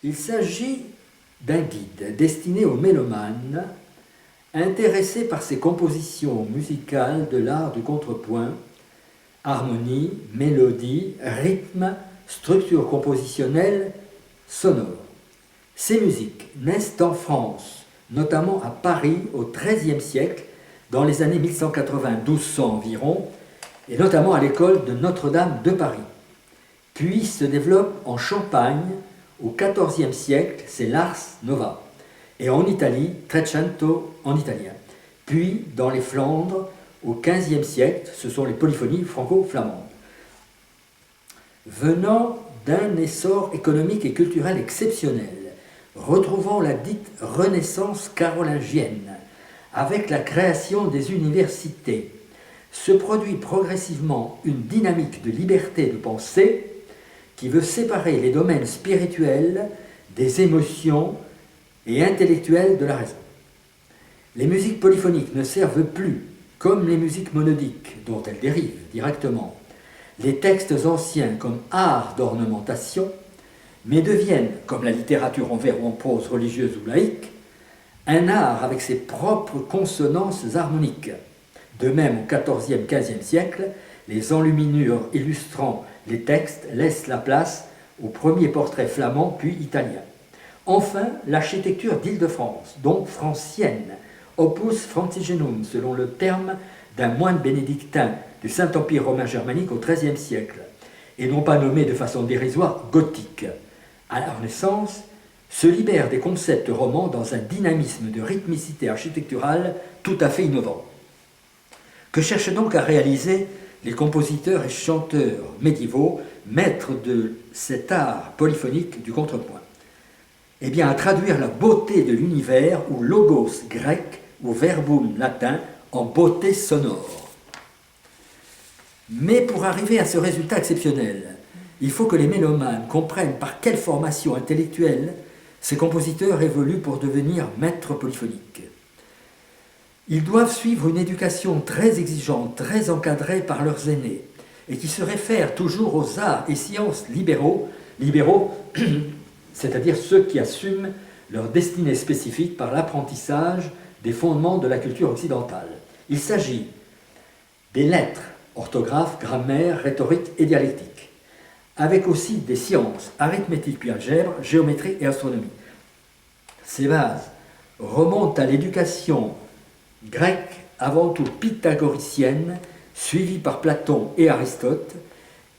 Il s'agit d'un guide destiné aux mélomanes intéressés par ces compositions musicales de l'art du contrepoint, harmonie, mélodie, rythme, structure compositionnelle, sonore. Ces musiques naissent en France, notamment à Paris au XIIIe siècle, dans les années 1180-1200 environ, et notamment à l'école de Notre-Dame de Paris. Puis se développent en Champagne au XIVe siècle, c'est l'Ars Nova, et en Italie, Trecento en italien. Puis dans les Flandres au XVe siècle, ce sont les polyphonies franco-flamandes. Venant d'un essor économique et culturel exceptionnel, retrouvant la dite Renaissance carolingienne, avec la création des universités, se produit progressivement une dynamique de liberté de pensée qui veut séparer les domaines spirituels des émotions et intellectuels de la raison. Les musiques polyphoniques ne servent plus, comme les musiques monodiques, dont elles dérivent directement, les textes anciens comme art d'ornementation, mais deviennent, comme la littérature en vers ou en prose religieuse ou laïque, un art avec ses propres consonances harmoniques. De même, au XIVe, XVe siècle, les enluminures illustrant les textes laissent la place aux premiers portraits flamands puis italiens. Enfin, l'architecture d'Île-de-France, donc francienne, opus francigenum, selon le terme d'un moine bénédictin du Saint-Empire romain germanique au XIIIe siècle, et non pas nommé de façon dérisoire gothique. À la Renaissance, se libère des concepts romans dans un dynamisme de rythmicité architecturale tout à fait innovant. Que cherchent donc à réaliser les compositeurs et chanteurs médiévaux, maîtres de cet art polyphonique du contrepoint? Eh bien, à traduire la beauté de l'univers, ou logos grec, ou verbum latin, en beauté sonore. Mais pour arriver à ce résultat exceptionnel, il faut que les mélomanes comprennent par quelle formation intellectuelle ces compositeurs évoluent pour devenir maîtres polyphoniques. Ils doivent suivre une éducation très exigeante, très encadrée par leurs aînés, et qui se réfère toujours aux arts et sciences libéraux, c'est-à-dire ceux qui assument leur destinée spécifique par l'apprentissage des fondements de la culture occidentale. Il s'agit des lettres, orthographe, grammaire, rhétorique et dialectique, avec aussi des sciences, arithmétique puis algèbre, géométrie et astronomie. Ces bases remontent à l'éducation grecque, avant tout pythagoricienne, suivie par Platon et Aristote,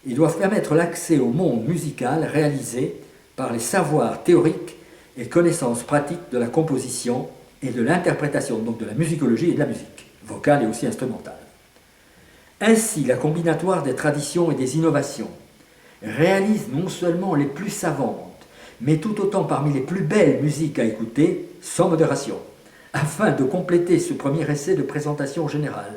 et doivent permettre l'accès au monde musical réalisé par les savoirs théoriques et connaissances pratiques de la composition et de l'interprétation, donc de la musicologie et de la musique, vocale et aussi instrumentale. Ainsi, la combinatoire des traditions et des innovations réalise non seulement les plus savantes, mais tout autant parmi les plus belles musiques à écouter, sans modération, afin de compléter ce premier essai de présentation générale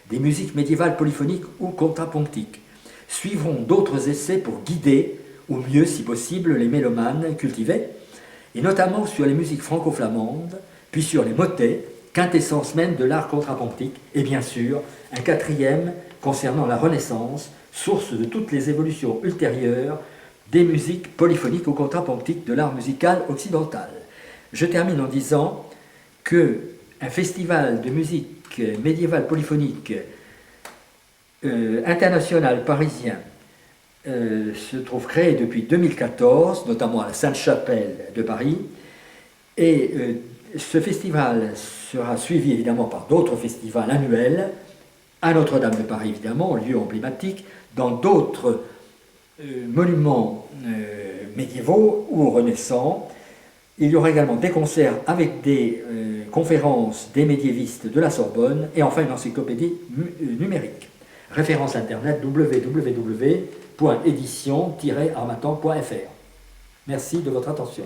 des musiques médiévales polyphoniques ou contrapunctiques. Suivront d'autres essais pour guider, ou mieux si possible, les mélomanes cultivés, et notamment sur les musiques franco-flamandes, puis sur les motets, quintessence même de l'art contrapunctique, et bien sûr, un quatrième concernant la Renaissance, source de toutes les évolutions ultérieures des musiques polyphoniques ou contrapunctiques de l'art musical occidental. Je termine en disant qu'un festival de musique médiévale polyphonique international parisien se trouve créé depuis 2014, notamment à la Sainte-Chapelle de Paris, et ce festival sera suivi évidemment par d'autres festivals annuels, à Notre-Dame de Paris évidemment, lieu emblématique, dans d'autres monuments médiévaux ou renaissants. Il y aura également des concerts avec des conférences des médiévistes de la Sorbonne, et enfin une encyclopédie numérique. Référence internet www.édition-armatan.fr. Merci de votre attention.